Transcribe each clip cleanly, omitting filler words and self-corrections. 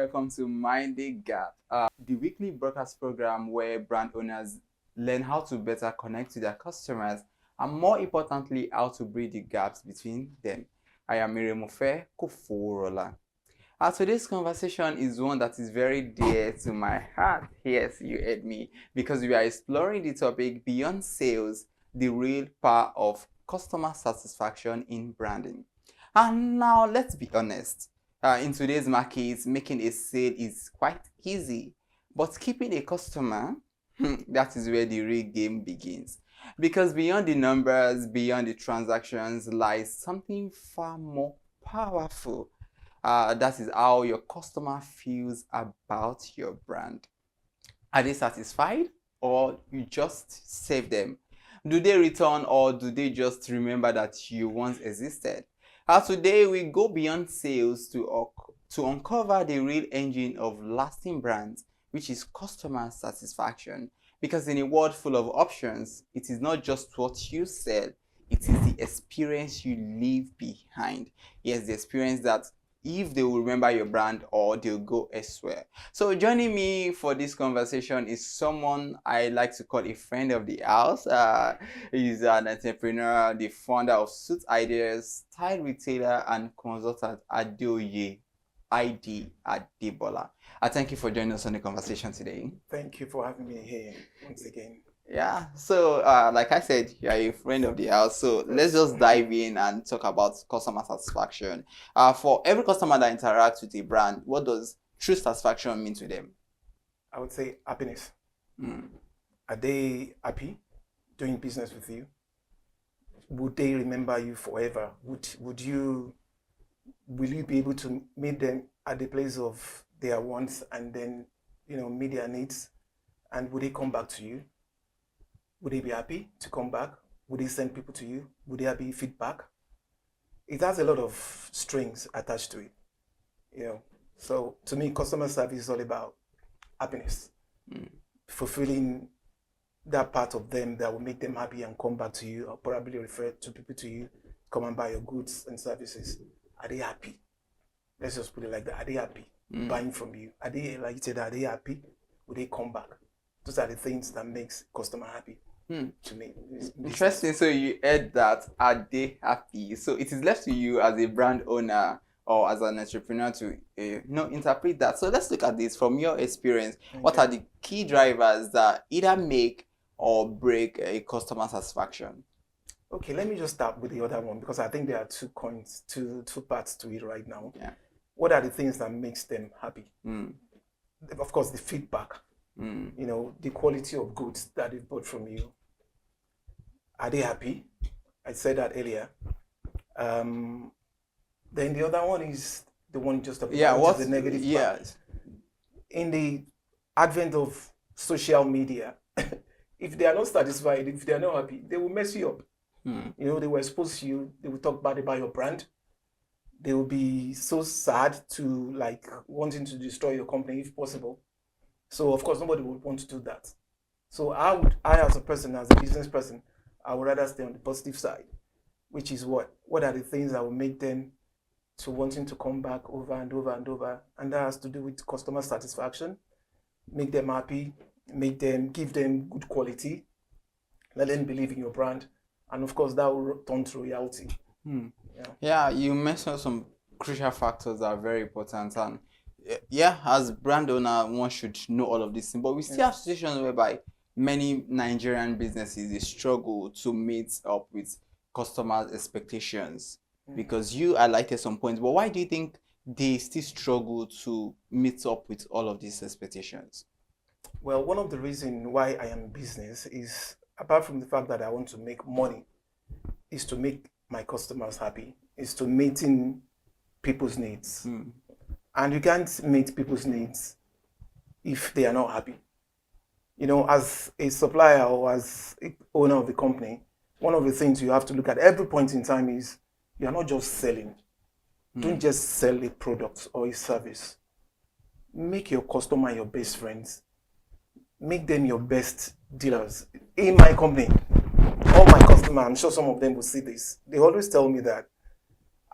welcome to Mind the Gap, the weekly broadcast program where brand owners learn how to better connect to their customers and, more importantly, how to bridge the gaps between them. I am Miremofe Koforola. Today's conversation is one that is very dear to my heart. Yes, you heard me, because we are exploring the topic beyond sales, the real power of customer satisfaction in branding. And now, let's be honest. In today's market, making a sale is quite easy, but keeping a customer, that is where the real game begins. Because beyond the numbers, beyond the transactions, lies something far more powerful. That is how your customer feels about your brand. Are they satisfied, or you just save them? Do they return, or do they just remember that you once existed? Today, we go beyond sales to uncover the real engine of lasting brands, which is customer satisfaction. Because in a world full of options, it is not just what you sell, it is the experience you leave behind. Yes, the experience that if they will remember your brand or they'll go elsewhere. So joining me for this conversation is someone I like to call a friend of the house. He's an entrepreneur, the founder of Suit Ideas, style retailer, and consultant Adeoye, ID Adebola. Thank you for joining us on the conversation today. Thank you for having me here once again. Yeah, so like I said, you're a friend of the house, so let's just dive in and talk about customer satisfaction. For every customer that interacts with a brand, what does true satisfaction mean to them? I would say happiness. Are they happy doing business with you? Would they remember you forever? Will you be able to meet them at the place of their wants and then meet their needs? And would they come back to you? Would they be happy to come back? Would they send people to you? Would there be feedback? It has a lot of strings attached to it. So to me, customer service is all about happiness, fulfilling that part of them that will make them happy and come back to you, or probably refer to people to you, come and buy your goods and services. Are they happy? Let's just put it like that. Are they happy buying from you? Are they, like you said, are they happy? Will they come back? Those are the things that makes customer happy. To me. Interesting. So you heard that. Are they happy? So it is left to you as a brand owner or as an entrepreneur to interpret that. So let's look at this from your experience. Okay. What are the key drivers that either make or break a customer satisfaction? Okay, let me just start with the other one, because I think there are two parts to it right now. Yeah. What are the things that makes them happy? Of course, the feedback. The quality of goods that they bought from you. Are they happy? I said that earlier. Then the other one is the one just about the negative part. In the advent of social media, if they are not satisfied, if they are not happy, they will mess you up. They will expose you. They will talk bad about your brand. They will be so sad to wanting to destroy your company if possible. So of course nobody would want to do that. So I as a person, as a business person, I would rather stay on the positive side, which is what are the things that will make them to wanting to come back over and over and over, and that has to do with customer satisfaction. Make them happy, give them good quality, let them believe in your brand, and of course that will turn to reality. Yeah, you mentioned some crucial factors that are very important, and as brand owner, one should know all of these things. But we still have situations whereby many Nigerian businesses they struggle to meet up with customers' expectations. Because you highlighted some points, but why do you think they still struggle to meet up with all of these expectations? Well, one of the reasons why I am in business is, apart from the fact that I want to make money, is to make my customers happy, is to meeting people's needs. And you can't meet people's needs if they are not happy. As a supplier or as an owner of the company, one of the things you have to look at every point in time is you are not just selling. Don't just sell a product or a service. Make your customer your best friends. Make them your best dealers. In my company, all my customers, I'm sure some of them will see this, they always tell me that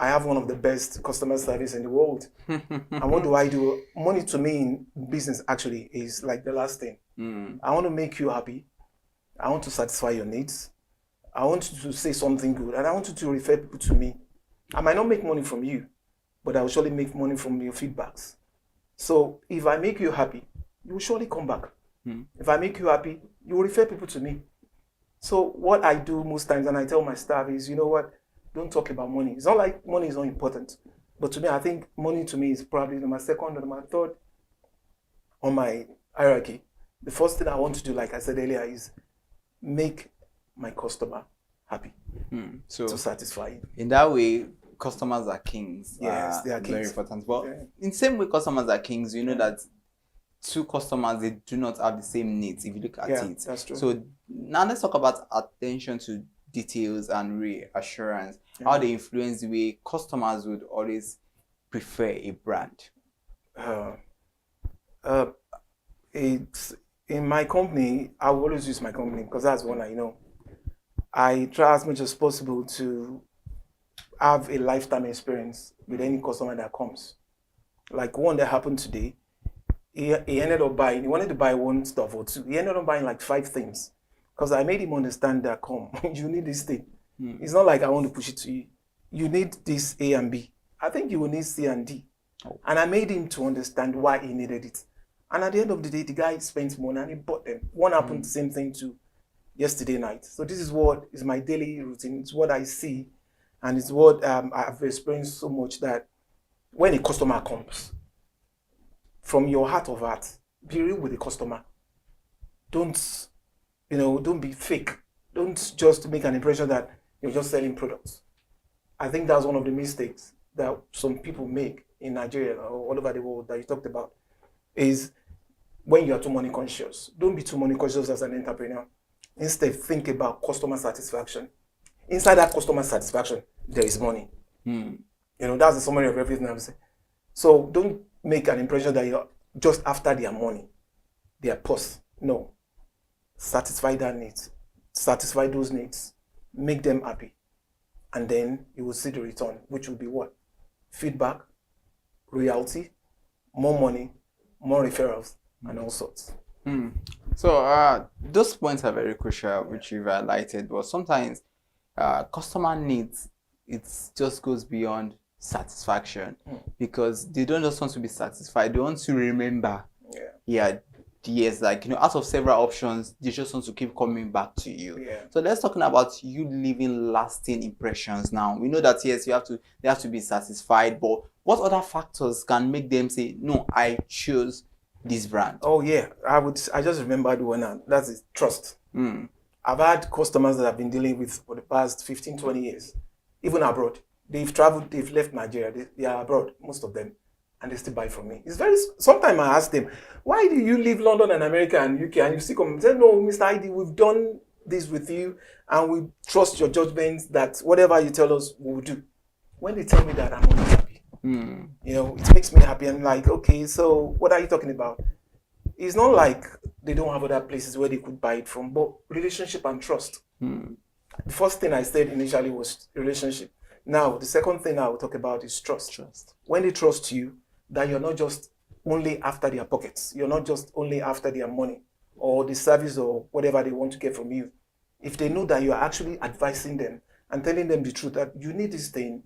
I have one of the best customer service in the world. And what do I do? Money to me in business actually is like the last thing. I want to make you happy. I want to satisfy your needs. I want you to say something good, and I want you to refer people to me. I might not make money from you, but I will surely make money from your feedbacks. So if I make you happy, you will surely come back. If I make you happy, you will refer people to me. So what I do most times, and I tell my staff is, you know what, don't talk about money. It's not like money is not important. But to me, I think money to me is probably number second or number third on my hierarchy. The first thing I want to do, like I said earlier, is make my customer happy. So to satisfy him. In that way, customers are kings. Yes, they are kings. Very important. But in the same way customers are kings, you know that two customers, they do not have the same needs if you look at it. That's true. So now let's talk about attention to details and reassurance. How they influence the way customers would always prefer a brand. It's in my company, I will always use my company because that's one I know. I try as much as possible to have a lifetime experience with any customer that comes. Like one that happened today, he ended up buying, he wanted to buy one stuff or two. He ended up buying like 5 things because I made him understand that, come, you need this thing. It's not like I want to push it to you. You need this A and B. I think you will need C and D. And I made him to understand why he needed it. And at the end of the day, the guy spent money and he bought them. One happened the same thing to yesterday night. So this is what is my daily routine. It's what I see. And it's what I've experienced so much that when a customer comes, from your heart of heart, be real with the customer. Don't be fake. Don't just make an impression that you're just selling products. I think that's one of the mistakes that some people make in Nigeria or all over the world that you talked about, is when you are too money conscious. Don't be too money conscious as an entrepreneur. Instead, think about customer satisfaction. Inside that customer satisfaction, there is money. That's the summary of everything I'm saying. So don't make an impression that you're just after their money, their purse. No. Satisfy their needs. Satisfy those needs. Make them happy. And then you will see the return, which will be what? Feedback, royalty, more money, more referrals, and all sorts. So those points are very crucial, which you've highlighted. But sometimes customer needs, it just goes beyond satisfaction, because they don't just want to be satisfied, they want to remember. Yes, like, out of several options, they just want to keep coming back to you. So let's talk about you leaving lasting impressions now. We know that yes, they have to be satisfied, but what other factors can make them say, no, I choose this brand? Oh yeah, I just remembered one, that is trust. I've had customers that I've been dealing with for the past 15, 20 years, even abroad. They've traveled, they've left Nigeria, they are abroad, most of them, and they still buy from me. Sometimes I ask them, why do you leave London and America and UK and you still come and say, no, Mr. ID, we've done this with you and we trust your judgments that whatever you tell us, we'll do. When they tell me that, I'm always happy. It makes me happy. I'm like, okay, so what are you talking about? It's not like they don't have other places where they could buy it from, but relationship and trust. The first thing I said initially was relationship. Now, the second thing I will talk about is trust. When they trust you, that you're not just only after their pockets. You're not just only after their money or the service or whatever they want to get from you. If they know that you're actually advising them and telling them the truth, that you need this thing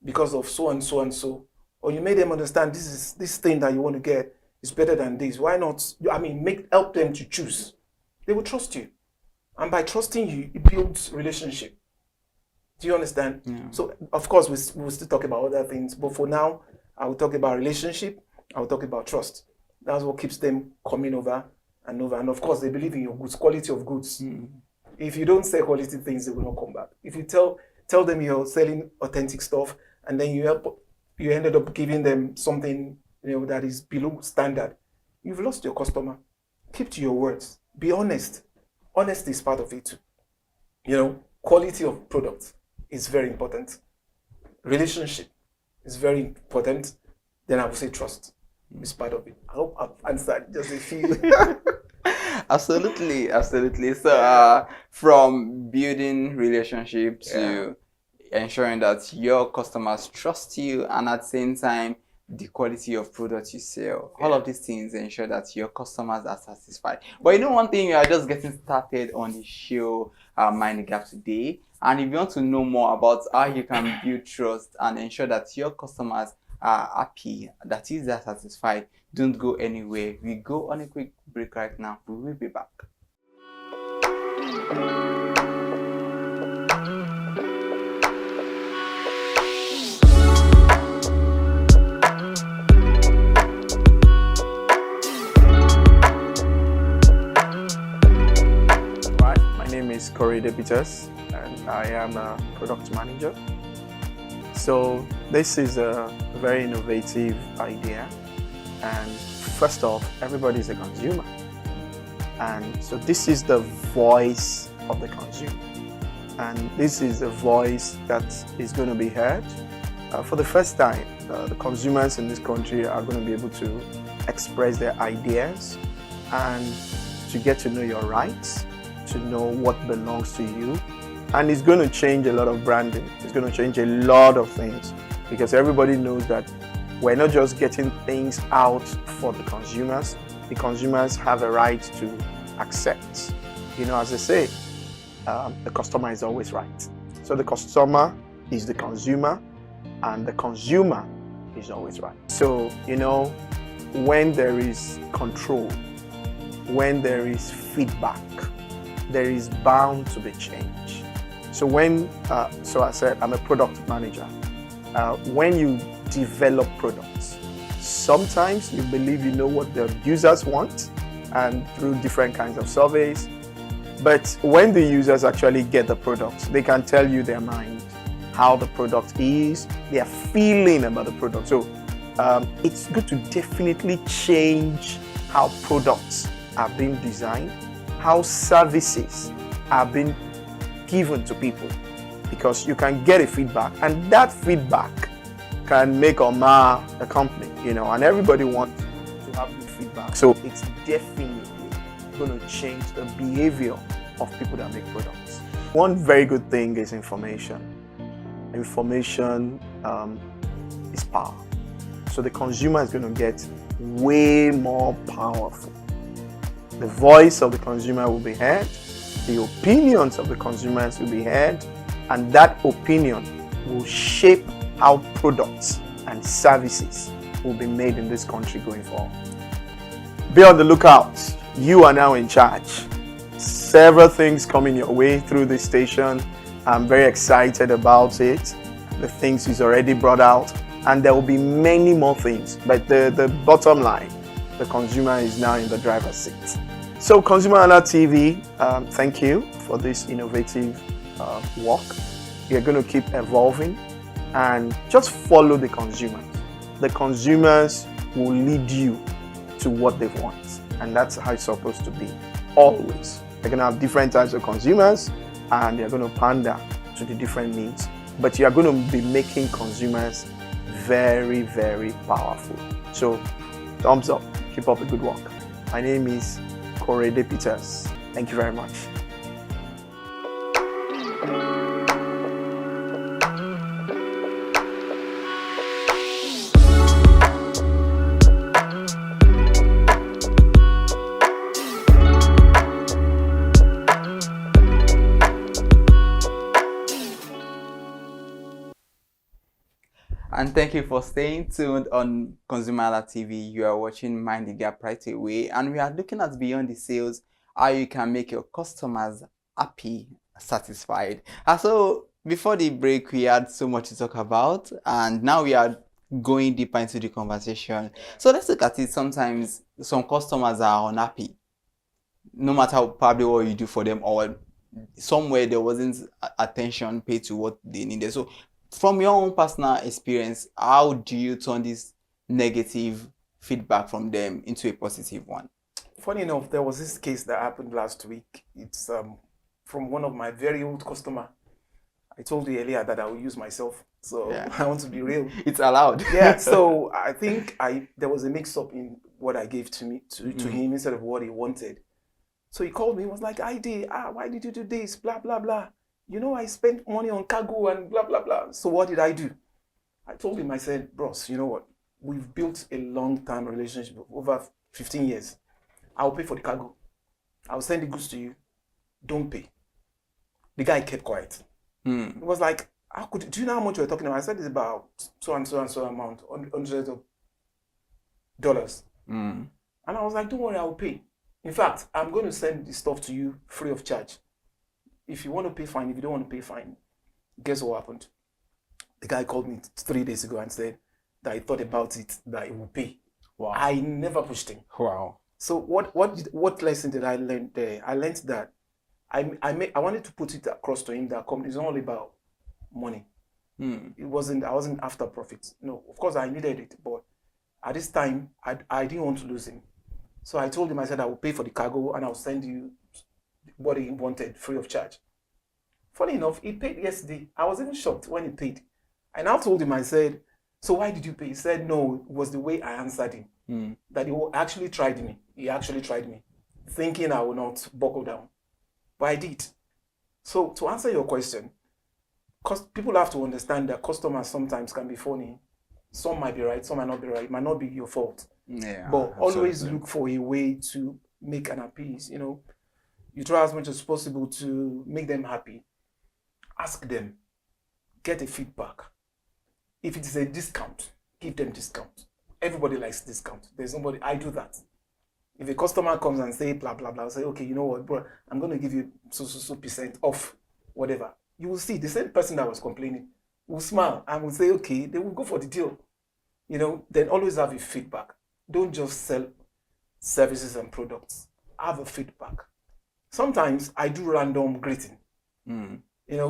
because of so and so and so, or you made them understand this thing that you want to get is better than this. Why not? Help them to choose. They will trust you. And by trusting you, it builds relationship. Do you understand? So, of course, we'll still talk about other things. But for now, I will talk about relationship. I will talk about trust. That's what keeps them coming over and over. And of course, they believe in your goods, quality of goods. If you don't sell quality things, they will not come back. If you tell them you're selling authentic stuff, and then you ended up giving them something that is below standard, you've lost your customer. Keep to your words. Be honest. Honesty is part of it too. Quality of products is very important. Relationship is very important. Then I would say trust is part of it. I hope I've answered just a few. Absolutely. So from building relationship to ensuring that your customers trust you, and at the same time, the quality of product you sell. All of these things ensure that your customers are satisfied. But you know, one thing, you are just getting started on the show, Mind the Gap today. And if you want to know more about how you can build trust and ensure that your customers are happy, that is, they're satisfied, don't go anywhere. We go on a quick break right now. We will be back. Adebola, and I am a product manager. So this is a very innovative idea, and first off, everybody is a consumer, and so this is the voice of the consumer, and this is a voice that is going to be heard. For the first time, the consumers in this country are going to be able to express their ideas and to get to know your rights, to know what belongs to you. And it's going to change a lot of branding. It's going to change a lot of things, because everybody knows that we're not just getting things out for the consumers. The consumers have a right to accept. You know, as they say, the customer is always right. So the customer is the consumer, and the consumer is always right. So, you know, when there is control, when there is feedback, there is bound to be change. So so I said, I'm a product manager. When you develop products, sometimes you believe you know what the users want, and through different kinds of surveys. But when the users actually get the product, they can tell you their mind, how the product is, their feeling about the product. So it's good to definitely change how products are being designed, how services are being given to people, because you can get a feedback, and that feedback can make or mar a company, you know, and everybody wants to have good feedback. So it's definitely going to change the behavior of people that make products. One very good thing is information. Information is power. So the consumer is going to get way more powerful. The voice of the consumer will be heard, the opinions of the consumers will be heard, and that opinion will shape how products and services will be made in this country going forward. Be on the lookout. You are now in charge. Several things coming your way through this station. I'm very excited about it. The things he's already brought out, and there will be many more things. But the bottom line, the consumer is now in the driver's seat. So ConsumerHallaTV, thank you for this innovative work. You're going to keep evolving, and just follow the consumers. The consumers will lead you to what they want, and that's how it's supposed to be, always. They're going to have different types of consumers, and they're going to pander to the different needs, but you're going to be making consumers very, very powerful. So thumbs up, keep up the good work. My name is Adebola. Thank you very much. And thank you for staying tuned on ConsumerHallaTV. You are watching Mind the Gap right away, and we are looking at beyond the sales, how you can make your customers happy, satisfied. And so before the break, we had so much to talk about, and now we are going deeper into the conversation. So let's look at it. Sometimes some customers are unhappy, no matter probably what you do for them, or somewhere there wasn't attention paid to what they needed. So from your own personal experience, how do you turn this negative feedback from them into a positive one? Funny enough, there was this case that happened last week. It's from one of my very old customer. I told you earlier that I will use myself, so yeah. I want to be real. It's allowed. Yeah, so I think there was a mix-up in what I gave to him instead of what he wanted. So he called me, he was like, why did you do this? Blah, blah, blah. I spent money on cargo and blah, blah, blah. So what did I do? I told him, I said, bros, you know what? We've built a long-term relationship over 15 years. I'll pay for the cargo. I'll send the goods to you. Don't pay. The guy kept quiet. It was like, do you know how much we're talking about? I said it's about so and so and so amount, hundreds of dollars. And I was like, don't worry, I'll pay. In fact, I'm going to send the stuff to you free of charge. If you want to pay, fine. If you don't want to pay, fine. Guess what happened? The guy called me 3 days ago and said that he thought about it, that he would pay. Wow. I never pushed him. Wow. So what lesson did I learn there? I learned that I wanted to put it across to him that company is not all about money. I wasn't after profits. No, of course I needed it, but at this time I didn't want to lose him. So I told him, I said I will pay for the cargo and I'll send you what he wanted free of charge. Funny enough, he paid yesterday. I was even shocked when he paid. And I told him, I said, so why did you pay? He said, no, it was the way I answered him. That he actually tried me. He actually tried me, thinking I would not buckle down. But I did. So to answer your question, because people have to understand that customers sometimes can be phony. Some might be right, some might not be right. It might not be your fault. Yeah. But always absolutely. look for a way to make an appease. You try as much as possible to make them happy. Ask them. Get a feedback. If it is a discount, give them discount. Everybody likes discount. There's nobody, I do that. If a customer comes and say blah, blah, blah, I'll say, okay, you know what, bro, I'm going to give you so percent off, whatever. You will see the same person that was complaining will smile and will say, okay, they will go for the deal. Then always have a feedback. Don't just sell services and products. Have a feedback. Sometimes I do random greeting.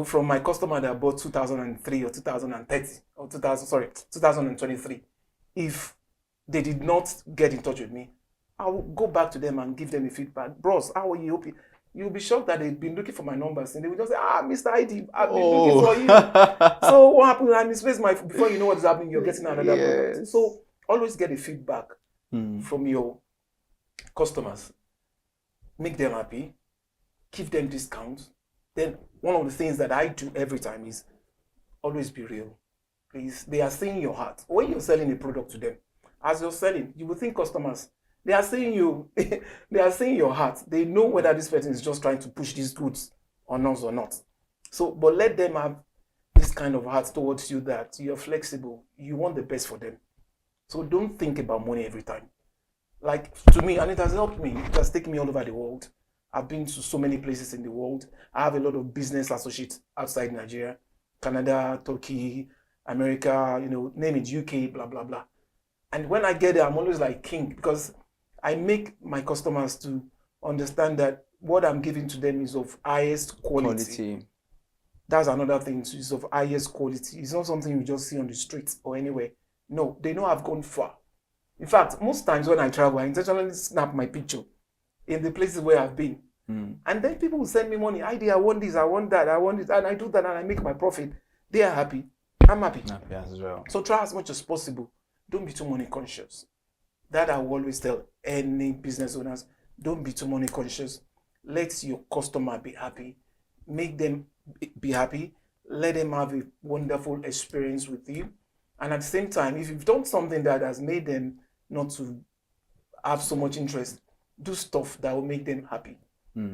From my customer that bought 2003 or 2030 or 2023. If they did not get in touch with me, I will go back to them and give them a feedback. Bros, how are you? You'll be shocked that they've been looking for my numbers and they will just say, Mr. ID, I've been looking for you. So what happened? I misplaced before you know what's happening, you're getting another product. So always get a feedback from your customers. Make them happy. Give them discounts. Then one of the things that I do every time is always be real. Please, they are seeing your heart. When you're selling a product to them, as you're selling, you will think customers, they are seeing you, they are seeing your heart. They know whether this person is just trying to push these goods on us or not. So, but let them have this kind of heart towards you that you're flexible. You want the best for them. So don't think about money every time. Like to me, and it has helped me. It has taken me all over the world. I've been to so many places in the world. I have a lot of business associates outside Nigeria, Canada, Turkey, America, name it, UK, blah, blah, blah. And when I get there, I'm always like king because I make my customers to understand that what I'm giving to them is of highest quality. That's another thing, is of highest quality. It's not something you just see on the streets or anywhere. No, they know I've gone far. In fact, most times when I travel, I intentionally snap my picture in the places where I've been. And then people will send me money. I want this, I want that, I want it. And I do that and I make my profit. They are happy. I'm happy. Happy as well. So try as much as possible. Don't be too money conscious. That I will always tell any business owners. Don't be too money conscious. Let your customer be happy. Make them be happy. Let them have a wonderful experience with you. And at the same time, if you've done something that has made them not to have so much interest, do stuff that will make them happy.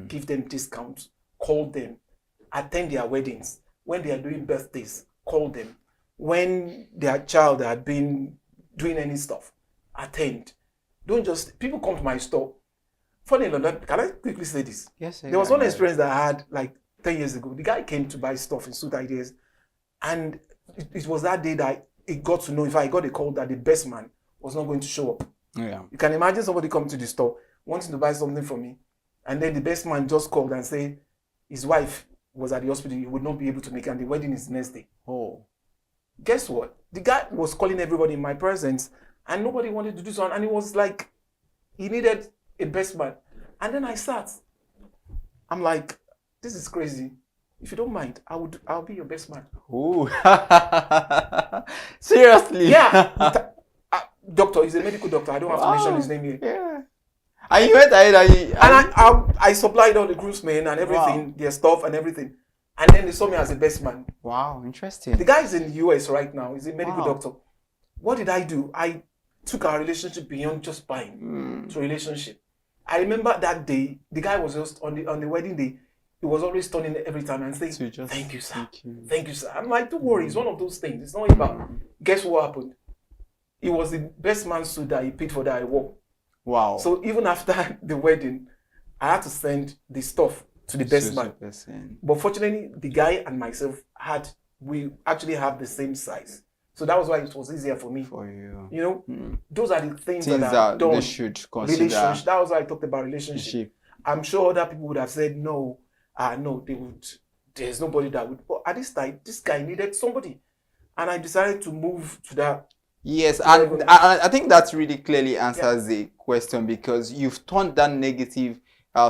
Give them discounts. Call them. Attend their weddings. When they are doing birthdays, call them. When their child had been doing any stuff, attend. Don't just, people come to my store. Funny enough, can I quickly say this? Yes. There was one experience that I had like 10 years ago. The guy came to buy stuff in Suit Ideas. And it was that day that he got to know, if I got a call that the best man was not going to show up. Yeah. You can imagine somebody coming to the store wanting to buy something from me. And then the best man just called and said his wife was at the hospital. He would not be able to make it. And the wedding is the next day. Oh. Guess what? The guy was calling everybody in my presence. And nobody wanted to do so. And he was like, he needed a best man. And then I sat. I'm like, this is crazy. If you don't mind, I'll be your best man. Ooh. Seriously? Yeah. Doctor, he's a medical doctor. I don't have to mention his name here. Yeah. And you went ahead and I supplied all the groomsmen and everything, their stuff and everything. And then they saw me as the best man. Wow, interesting. The guy is in the US right now. He's a medical Wow. doctor. What did I do? I took our relationship beyond just buying to relationship. I remember that day, the guy was just on the wedding day. He was always turning every time and saying, "Thank you, sir. Thank you, sir." I'm like, don't worry, it's one of those things. It's not about. Guess what happened? It was the best man suit that he paid for that I wore. Wow. So even after the wedding, I had to send the stuff to the best man. But fortunately, the guy and myself we actually have the same size. So that was why it was easier for me. For you. You know, those are the things that are done. They should consider. Relationship. That was why I talked about relationship. I'm sure other people would have said no. No, they would. There's nobody that would. But at this time, this guy needed somebody, and I decided to move to that. Yes, and I think that really clearly answers the question, because you've turned that negative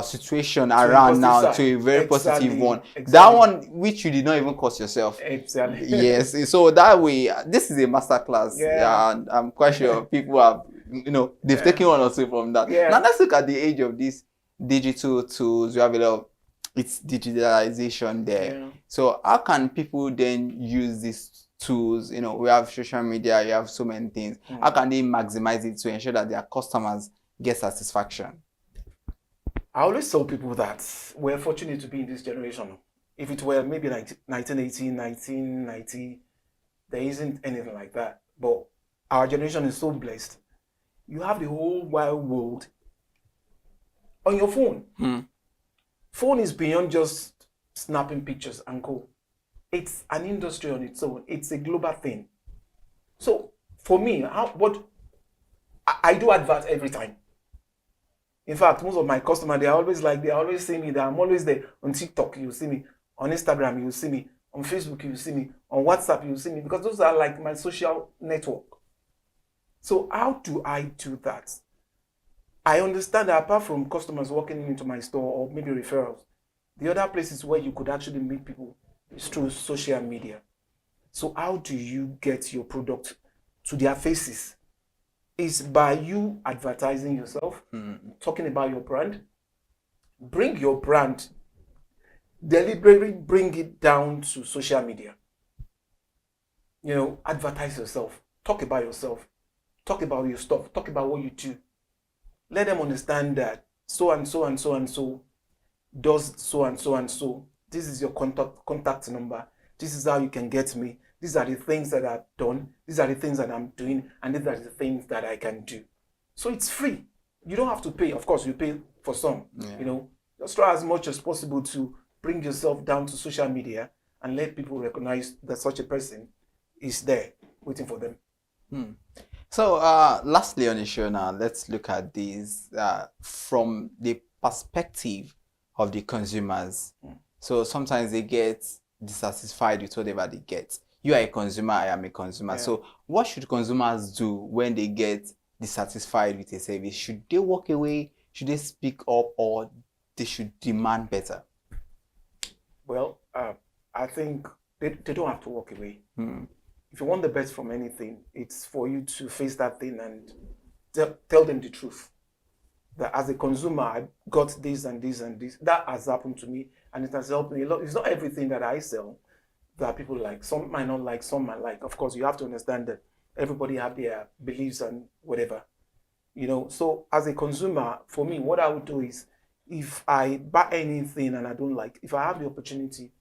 situation around now to a very positive one. Exactly. That one which you did not even cause yourself. Exactly. Yes. So that way, this is a masterclass. Yeah. And I'm quite sure people have, they've taken one or two from that. Yeah. Now let's look at the age of these digital tools. We have a lot of it's digitalization there. Yeah. So how can people then use these tools? We have social media, you have so many things. How can they maximize it to ensure that their customers get satisfaction? I always tell people that we're fortunate to be in this generation. If it were maybe like 1980, 1990, there isn't anything like that. But our generation is so blessed. You have the whole wide world on your phone. Phone is beyond just snapping pictures and go. It's an industry on its own. It's a global thing. So for me, I do advert every time. In fact, most of my customers, they always see me. That I'm always there. On TikTok, you see me. On Instagram, you see me. On Facebook, you see me. On WhatsApp, you see me. Because those are like my social network. So how do I do that? I understand that apart from customers walking into my store or maybe referrals, the other places where you could actually meet people is through social media. So how do you get your product to their faces? Is by you advertising yourself, talking about your brand. Bring your brand, deliberately bring it down to social media. Advertise yourself. Talk about yourself. Talk about your stuff. Talk about what you do. Let them understand that so and so and so and so does so and so and so. This is your contact number. This is how you can get me. These are the things that I've done. These are the things that I'm doing. And these are the things that I can do. So it's free. You don't have to pay. Of course, you pay for some. Yeah. Just try as much as possible to bring yourself down to social media and let people recognize that such a person is there waiting for them. So lastly on the show now, let's look at these from the perspective of the consumers. So sometimes they get dissatisfied with whatever they get. You are a consumer, I am a consumer. Yeah. So what should consumers do when they get dissatisfied with a service? Should they walk away? Should they speak up, or they should demand better? Well, I think they don't have to walk away. If you want the best from anything, it's for you to face that thing and tell them the truth. That as a consumer, I got this and this and this. That has happened to me, and it has helped me a lot. It's not everything that I sell that people like. Some might not like, some might like. Of course, you have to understand that everybody have their beliefs and whatever. So as a consumer, for me, what I would do is, if I buy anything and I don't like, if I have the opportunity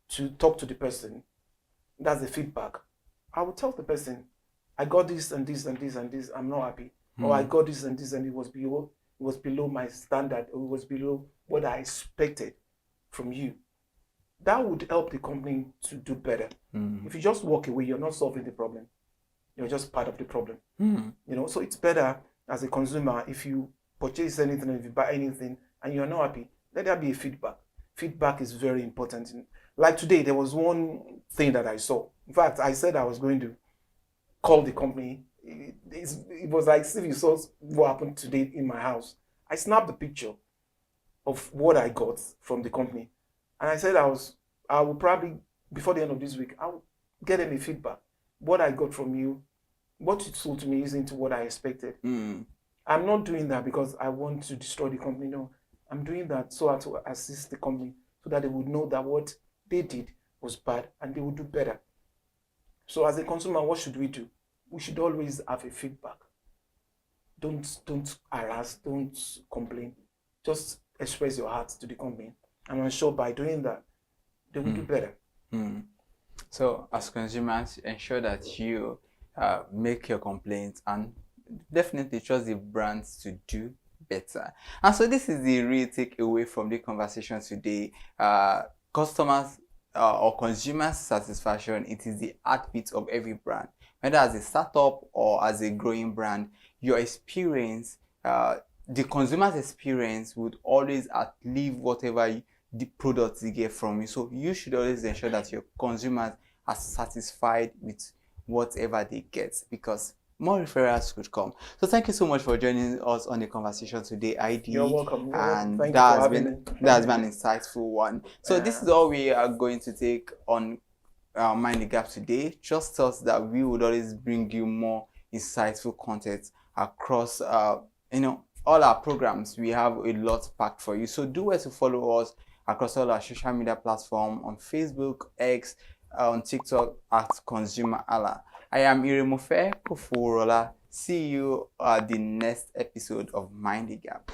to talk to the person, that's the feedback. I will tell the person, I got this and this and this and this, I'm not happy. Or I got this and this and it was below my standard, or it was below what I expected from you. That would help the company to do better. If you just walk away, you're not solving the problem. You're just part of the problem. So it's better as a consumer, if you purchase anything, if you buy anything and you're not happy, let there be a feedback. Feedback is very important. Like today, there was one thing that I saw. In fact, I said I was going to call the company. It was like, if you saw what happened today in my house. I snapped the picture of what I got from the company. And I said I will probably, before the end of this week, I will get any feedback. What I got from you, what you sold to me isn't what I expected. I'm not doing that because I want to destroy the company. No, I'm doing that so as to assist the company, so that they would know that what they did was bad and they will do better. So as a consumer, what should we do? We should always have a feedback. Don't harass, don't complain. Just express your heart to the company. And I'm sure by doing that, they will do better. So as consumers, ensure that you make your complaints and definitely trust the brands to do better. And so this is the real takeaway from the conversation today. Customers or consumers satisfaction, it is the heartbeat of every brand. Whether as a startup or as a growing brand, your experience, the consumer's experience would always outlive whatever the products they get from you. So you should always ensure that your consumers are satisfied with whatever they get, because more referrals could come. So thank you so much for joining us on the conversation today, ID. You're welcome. And Thank that you for has having been me. that has been an insightful one. So this is all we are going to take on Mind the Gap today. Just us that we would always bring you more insightful content across all our programs. We have a lot packed for you. So do well to follow us across all our social media platforms on Facebook, X, on TikTok at ConsumerHalla. I am Iremofe Kofurola. See you at the next episode of Mind the Gap.